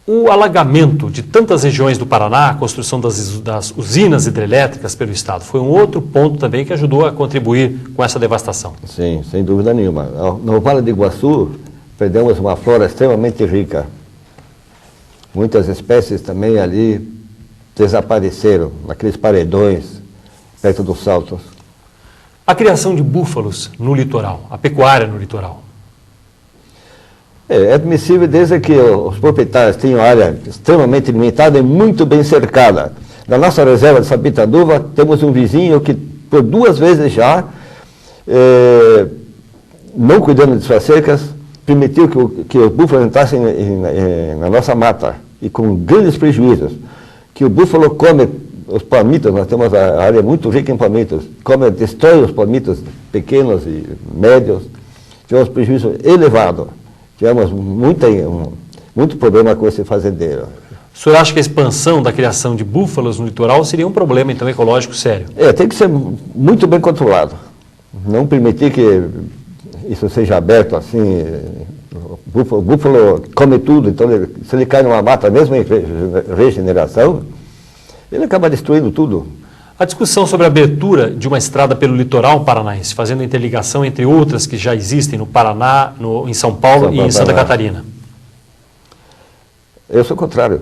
O alagamento de tantas regiões do Paraná, a construção das usinas hidrelétricas pelo Estado, foi um outro ponto também que ajudou a contribuir com essa devastação. Sim, sem dúvida nenhuma. No Vale do Iguaçu, perdemos uma flora extremamente rica. Muitas espécies também ali desapareceram, naqueles paredões, perto dos saltos. A criação de búfalos no litoral, a pecuária no litoral. É admissível desde que os proprietários tenham área extremamente limitada e muito bem cercada. Na nossa reserva de Sapitaduva, temos um vizinho que, por 2 vezes já, não cuidando de suas cercas, permitiu que os búfalos entrassem na nossa mata, e com grandes prejuízos. Que o búfalo come os palmitos, nós temos a área muito rica em palmitos, destrói os palmitos pequenos e médios, tivemos prejuízo elevado. Tivemos muito problema com esse fazendeiro. O senhor acha que a expansão da criação de búfalos no litoral seria um problema, então, ecológico sério? Tem que ser muito bem controlado. Não permitir que isso seja aberto assim. O búfalo come tudo, então se ele cai numa mata, mesmo em regeneração, ele acaba destruindo tudo. A discussão sobre a abertura de uma estrada pelo litoral paranaense, fazendo interligação entre outras que já existem no Paraná, em São Paulo e em Santa Catarina. Eu sou contrário.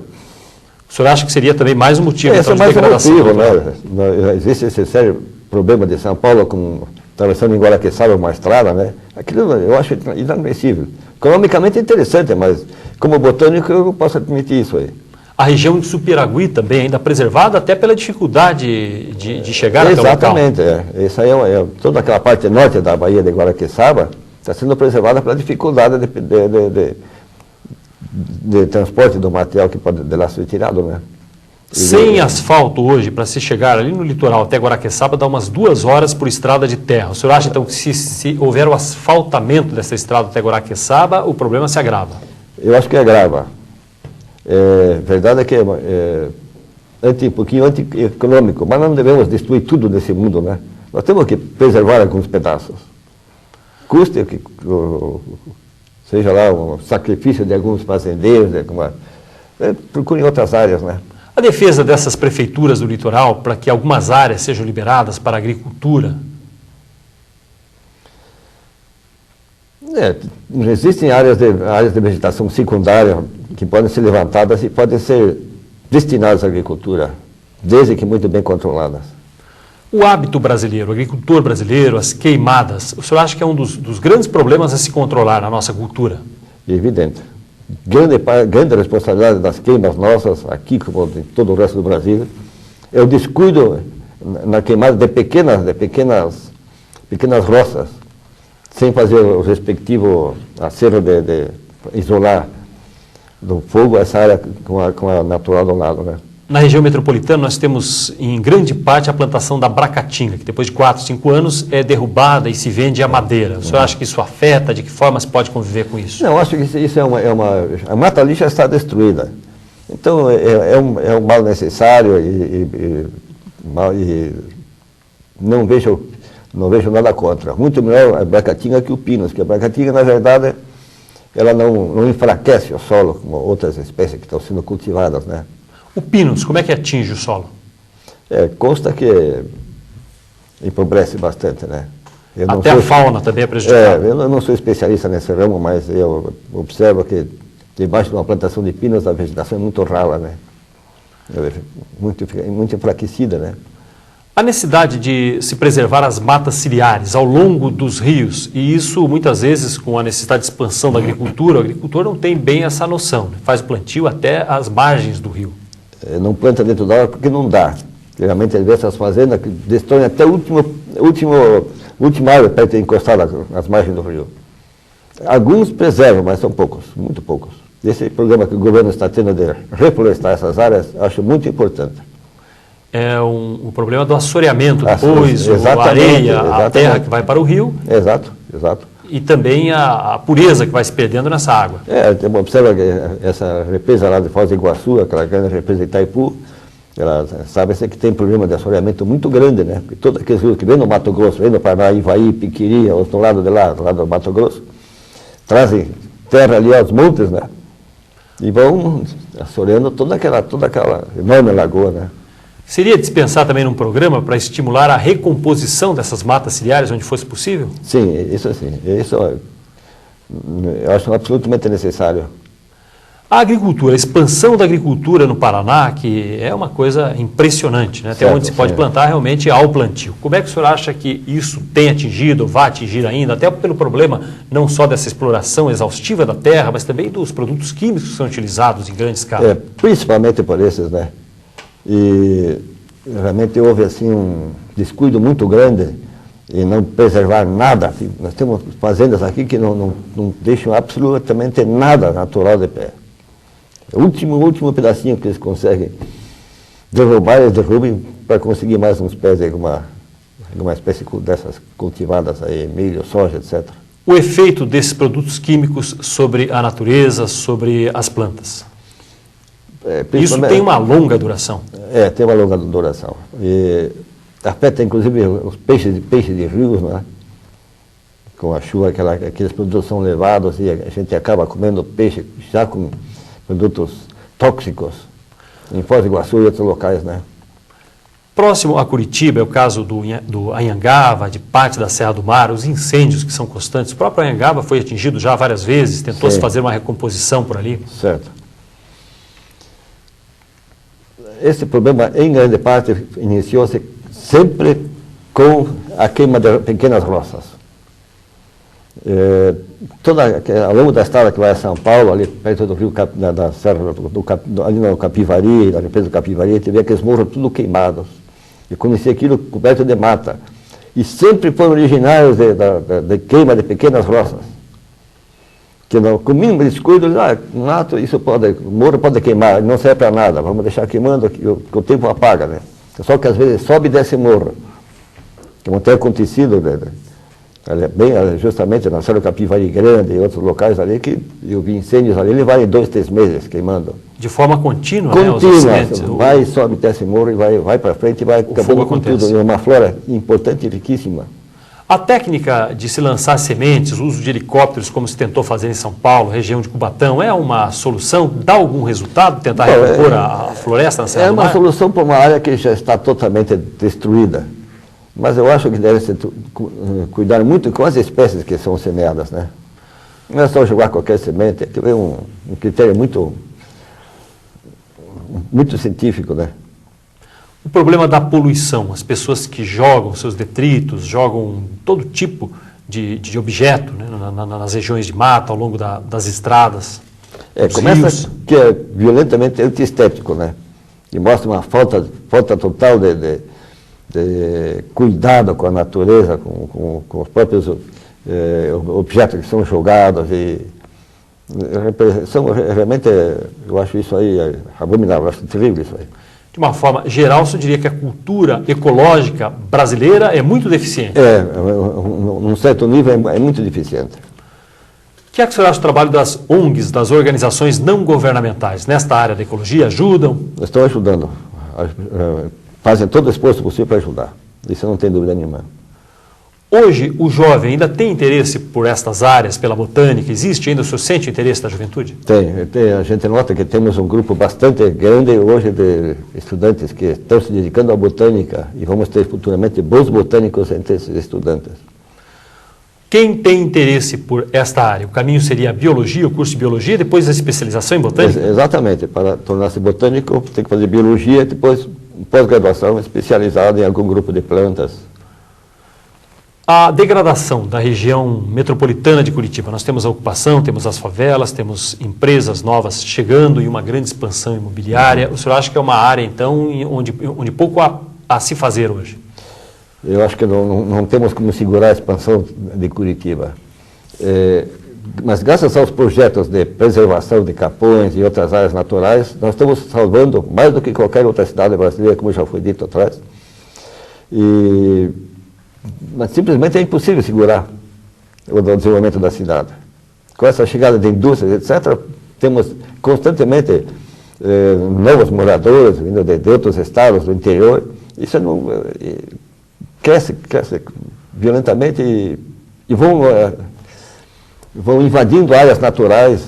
O senhor acha que seria também mais um motivo então, de degradação? Esse é mais um motivo, né? Existe esse sério problema de São Paulo com atravessando em Guaraqueçaba uma estrada, né? Aquilo eu acho inadmissível. Economicamente é interessante, mas como botânico eu não posso admitir isso aí. A região de Supiragui também ainda preservada, até pela dificuldade de chegar até o local. Exatamente, Essa aí toda aquela parte norte da Baía de Guaraqueçaba está sendo preservada pela dificuldade de transporte do material que pode de lá ser tirado, né? Sem asfalto hoje, para se chegar ali no litoral até Guaraqueçaba, dá umas 2 horas por estrada de terra. O senhor acha então que se houver o asfaltamento dessa estrada até Guaraqueçaba, o problema se agrava? Eu acho que agrava. Verdade é que um pouquinho anti-econômico, mas não devemos destruir tudo nesse mundo, né? Nós temos que preservar alguns pedaços. Custe que seja lá um sacrifício de alguns fazendeiros, procurem outras áreas, né? A defesa dessas prefeituras do litoral para que algumas áreas sejam liberadas para a agricultura? Existem áreas de vegetação secundária que podem ser levantadas e podem ser destinadas à agricultura, desde que muito bem controladas. O hábito brasileiro, o agricultor brasileiro, as queimadas, o senhor acha que é um dos grandes problemas a se controlar na nossa cultura? Evidente. Grande responsabilidade das queimas nossas, aqui como em todo o resto do Brasil, é o descuido na queimada de pequenas roças, sem fazer o respectivo acervo de isolar do fogo essa área com a natural do lado, né? Na região metropolitana nós temos em grande parte a plantação da bracatinga, que depois de 4, 5 anos é derrubada e se vende a madeira. O senhor acha que isso afeta? De que forma se pode conviver com isso? Não, acho que isso a mata lixa está destruída. Então é um mal necessário e não vejo nada contra. Muito melhor a bracatinga que o pinus, porque a bracatinga, na verdade, ela não enfraquece o solo como outras espécies que estão sendo cultivadas, né? O pinus, como é que atinge o solo? Consta que empobrece bastante, né? Até a fauna também é prejudicada. Eu não sou especialista nesse ramo, mas eu observo que debaixo de uma plantação de pinos a vegetação é muito rala, né? Muito enfraquecida, né? A necessidade de se preservar as matas ciliares ao longo dos rios, e isso muitas vezes com a necessidade de expansão da agricultura, o agricultor não tem bem essa noção, né? Faz o plantio até as margens do rio. Não planta dentro da hora porque não dá. Geralmente ele vê essas fazendas que destroem até a última árvore perto de encostar nas margens do rio. Alguns preservam, mas são poucos, muito poucos. Esse programa que o governo está tendo de reflorestar essas áreas, acho muito importante. É o problema do assoreamento depois, a areia, a terra que vai para o rio. Exato. E também a pureza que vai se perdendo nessa água. Observa que essa represa lá de Foz do Iguaçu, aquela grande represa de Itaipu, ela sabe-se que tem problema de assoreamento muito grande, né? Porque todos aqueles rios que vêm no Mato Grosso, vêm no Paraná, Ivaí, Piquiri, do lado de lá, do lado do Mato Grosso, trazem terra ali aos montes, né? E vão assoreando toda aquela enorme lagoa, né? Seria dispensar também num programa para estimular a recomposição dessas matas ciliares onde fosse possível? Sim, isso sim. Isso eu acho absolutamente necessário. A agricultura, a expansão da agricultura no Paraná, que é uma coisa impressionante, né? Até onde se pode plantar realmente ao plantio. Como é que o senhor acha que isso tem atingido, ou vai atingir ainda, até pelo problema não só dessa exploração exaustiva da terra, mas também dos produtos químicos que são utilizados em grande escala? Principalmente por esses, né? E realmente houve assim um descuido muito grande em não preservar nada. Nós temos fazendas aqui que não deixam absolutamente nada natural de pé. O último pedacinho que eles conseguem derrubar, eles derrubam para conseguir mais uns pés de alguma espécie dessas cultivadas aí, milho, soja, etc. O efeito desses produtos químicos sobre a natureza, sobre as plantas? Isso tem uma longa duração? Tem uma longa duração. E afeta inclusive os peixes de rios, né? Com a chuva, aqueles produtos são levados e a gente acaba comendo peixe já com produtos tóxicos em Foz do Iguaçu e outros locais, né? Próximo a Curitiba é o caso do Anhangaba, de parte da Serra do Mar, os incêndios que são constantes. O próprio Anhangaba foi atingido já várias vezes, tentou-se fazer uma recomposição por ali. Certo. Esse problema, em grande parte, iniciou-se sempre com a queima de pequenas roças. Ao longo da estrada que vai a São Paulo, ali perto do rio da Serra, ali no Capivari, na represa do Capivari, você vê aqueles morros tudo queimados. Eu conheci aquilo coberto de mata. E sempre foram originários de queima de pequenas roças. Que com o mínimo descuido, mato, o morro pode queimar, não serve para nada, vamos deixar queimando, que o tempo apaga, né? Só que às vezes sobe e desce morro. Como tem acontecido, né? Justamente na Serra do Capivari Grande e outros locais ali, que eu vi incêndios ali, ele vai 2, 3 meses queimando. De forma contínua, Contínua, vai, sobe, desce morro e vai para frente e vai acabando com tudo. É uma flora importante e riquíssima. A técnica de se lançar sementes, o uso de helicópteros, como se tentou fazer em São Paulo, região de Cubatão, é uma solução? Dá algum resultado tentar recompor a floresta na Serra do Mar? É uma solução para uma área que já está totalmente destruída. Mas eu acho que deve se cuidar muito com as espécies que são semeadas, né? Não é só jogar qualquer semente, tem que ter um critério muito científico, né? O problema da poluição, as pessoas que jogam seus detritos, jogam todo tipo de objeto, né, nas regiões de mata, ao longo das estradas, começa rios. Que é violentamente antiestético, né? E mostra uma falta total de cuidado com a natureza, com os próprios objetos que são jogados. Realmente, eu acho isso aí abominável, eu acho terrível isso aí. De uma forma geral, você diria que a cultura ecológica brasileira é muito deficiente? Num certo nível é muito deficiente. O que é que o senhor acha do trabalho das ONGs, das organizações não governamentais, nesta área da ecologia? Ajudam? Estão ajudando. Fazem todo o esforço possível para ajudar. Isso não tem dúvida nenhuma. Hoje, o jovem ainda tem interesse por estas áreas, pela botânica? Existe ainda o seu sente interesse da juventude? Tem. A gente nota que temos um grupo bastante grande hoje de estudantes que estão se dedicando à botânica e vamos ter futuramente bons botânicos entre esses estudantes. Quem tem interesse por esta área? O caminho seria a biologia, o curso de biologia, depois a especialização em botânica? Exatamente. Para tornar-se botânico, tem que fazer biologia, depois pós-graduação especializada em algum grupo de plantas. A degradação da região metropolitana de Curitiba. Nós temos a ocupação, temos as favelas, temos empresas novas chegando e uma grande expansão imobiliária. O senhor acha que é uma área, então, onde pouco há a se fazer hoje? Eu acho que não temos como segurar a expansão de Curitiba. Mas graças aos projetos de preservação de capões e outras áreas naturais, nós estamos salvando mais do que qualquer outra cidade brasileira, como já foi dito atrás. Mas simplesmente é impossível segurar o desenvolvimento da cidade. Com essa chegada de indústrias, etc., temos constantemente novos moradores vindo de outros estados do interior. Isso cresce violentamente e vão invadindo áreas naturais.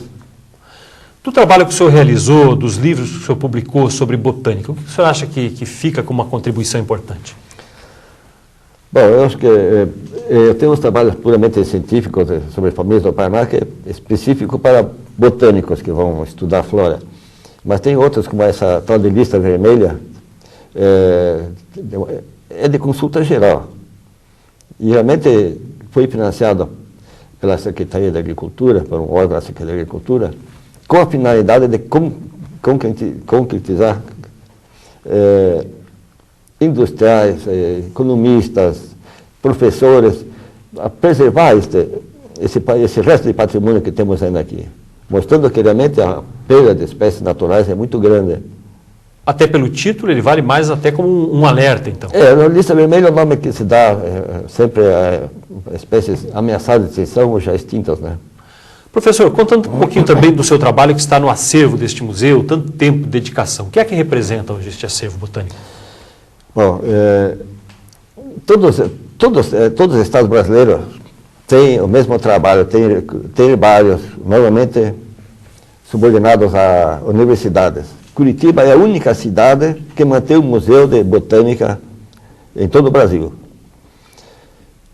Do trabalho que o senhor realizou, dos livros que o senhor publicou sobre botânica, o que o senhor acha que fica como uma contribuição importante? Bom, eu acho que eu tenho uns trabalhos puramente científicos sobre famílias do Paraná, que é específico para botânicos que vão estudar a flora. Mas tem outros, como essa tal de lista vermelha, é de consulta geral. E realmente foi financiado pela Secretaria da Agricultura, por um órgão da Secretaria da Agricultura, com a finalidade de concretizar industriais, economistas, professores, a preservar esse resto de patrimônio que temos ainda aqui, mostrando que realmente a perda de espécies naturais é muito grande. Até pelo título, ele vale mais até como um alerta, então. A lista vermelha é o nome que se dá sempre a espécies ameaçadas de extinção ou já extintas, né? Professor, contando um pouquinho também do seu trabalho que está no acervo deste museu, tanto tempo de dedicação, o que é que representa hoje este acervo botânico? Bom, todos os estados brasileiros têm o mesmo trabalho, têm herbários, normalmente subordinados a universidades. Curitiba é a única cidade que mantém um museu de botânica em todo o Brasil.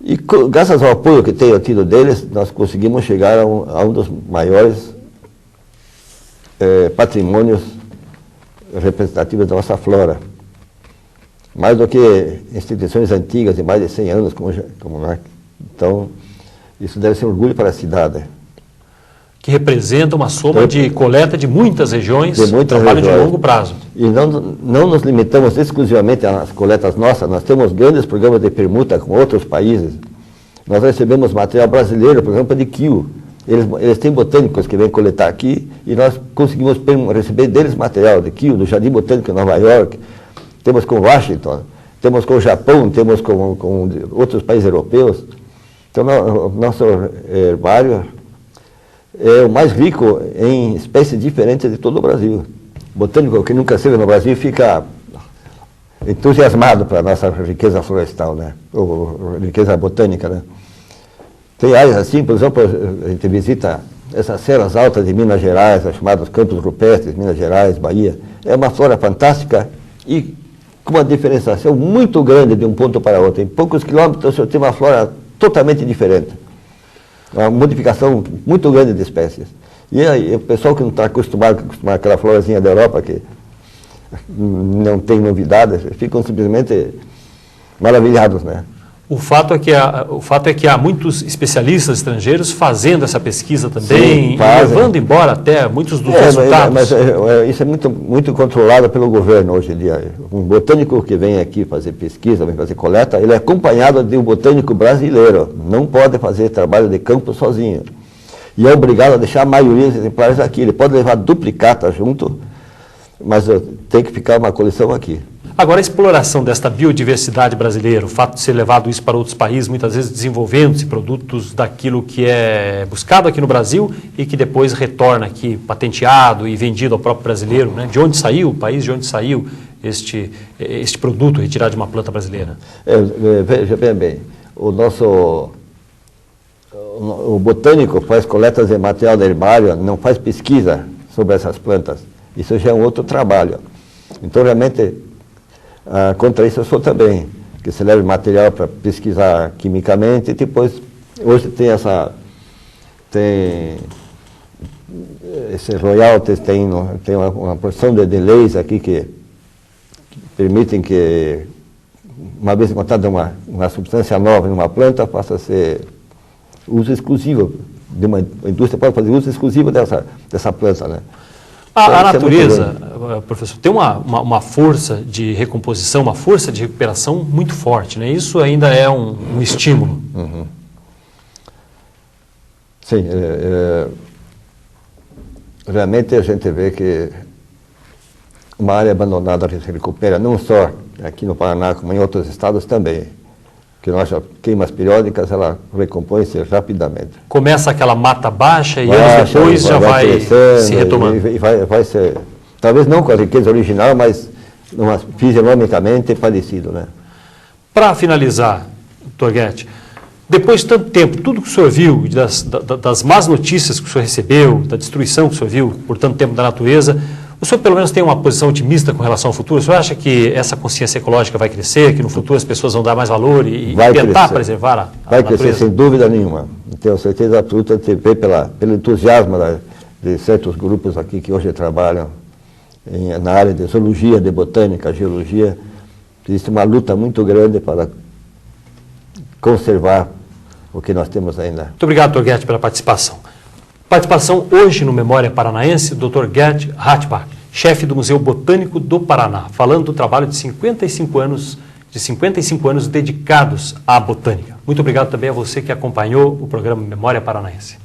E graças ao apoio que tenho tido deles, nós conseguimos chegar a um dos maiores patrimônios representativos da nossa flora. Mais do que instituições antigas de mais de 100 anos, como nós. Então, isso deve ser um orgulho para a cidade. Que representa uma soma de coleta de muitas regiões, trabalho de longo prazo. E não nos limitamos exclusivamente às coletas nossas, nós temos grandes programas de permuta com outros países. Nós recebemos material brasileiro, por exemplo, de Kew. Eles têm botânicos que vêm coletar aqui e nós conseguimos receber deles material de Kew, do Jardim Botânico de Nova York. Temos com Washington, temos com o Japão, temos com outros países europeus. Então, o nosso herbário é o mais rico em espécies diferentes de todo o Brasil. O botânico que nunca esteve no Brasil fica entusiasmado para a nossa riqueza florestal, né? Ou riqueza botânica, né? Tem áreas assim, por exemplo, a gente visita essas serras altas de Minas Gerais, as chamadas Campos Rupestres, Minas Gerais, Bahia. É uma flora fantástica e com uma diferenciação muito grande de um ponto para outro. Em poucos quilômetros você tem uma flora totalmente diferente. Uma modificação muito grande de espécies. E aí, o pessoal que não está acostumado com aquela florazinha da Europa, que não tem novidades, ficam simplesmente maravilhados, né? O fato é que há muitos especialistas estrangeiros fazendo essa pesquisa também, sim, levando embora até muitos dos resultados. Mas isso é muito controlado pelo governo hoje em dia. Um botânico que vem aqui fazer pesquisa, vem fazer coleta, ele é acompanhado de um botânico brasileiro. Não pode fazer trabalho de campo sozinho. E é obrigado a deixar a maioria dos exemplares aqui. Ele pode levar duplicata junto, mas tem que ficar uma coleção aqui. Agora, a exploração desta biodiversidade brasileira, o fato de ser levado isso para outros países, muitas vezes desenvolvendo-se produtos daquilo que é buscado aqui no Brasil e que depois retorna aqui patenteado e vendido ao próprio brasileiro, né? De onde saiu, o país de onde saiu este produto retirado de uma planta brasileira? Veja bem, o botânico faz coletas de material de herbário, não faz pesquisa sobre essas plantas. Isso já é um outro trabalho. Então, realmente, contra isso eu sou também, que se leva material para pesquisar quimicamente e depois, hoje tem esse royalties, tem uma porção de leis aqui que permitem que, uma vez encontrada uma substância nova em uma planta, possa ser uso exclusivo, a indústria pode fazer uso exclusivo dessa planta, né? A natureza, professor, tem uma força de recomposição, uma força de recuperação muito forte, né? Isso ainda é um estímulo. Uhum. Sim, realmente a gente vê que uma área abandonada se recupera, não só aqui no Paraná, como em outros estados também. Que nós queimas periódicas, ela recompõe-se rapidamente. Começa aquela mata baixa e anos depois já vai se retomando. E vai ser, talvez não com a riqueza original, mas fisionomicamente parecido, né? Para finalizar, Dr. Guedes, depois de tanto tempo, tudo que o senhor viu, das más notícias que o senhor recebeu, da destruição que o senhor viu por tanto tempo da natureza, o senhor pelo menos tem uma posição otimista com relação ao futuro? O senhor acha que essa consciência ecológica vai crescer, que no futuro as pessoas vão dar mais valor e tentar preservar a natureza? Vai crescer, sem dúvida nenhuma. Tenho certeza absoluta de ver pelo entusiasmo de certos grupos aqui que hoje trabalham na área de zoologia, de botânica, geologia. Existe uma luta muito grande para conservar o que nós temos ainda. Muito obrigado, Dr. Guedes, pela participação. Participação hoje no Memória Paranaense, Dr. Gerd Hartbach, chefe do Museu Botânico do Paraná, falando do trabalho de 55 anos dedicados à botânica. Muito obrigado também a você que acompanhou o programa Memória Paranaense.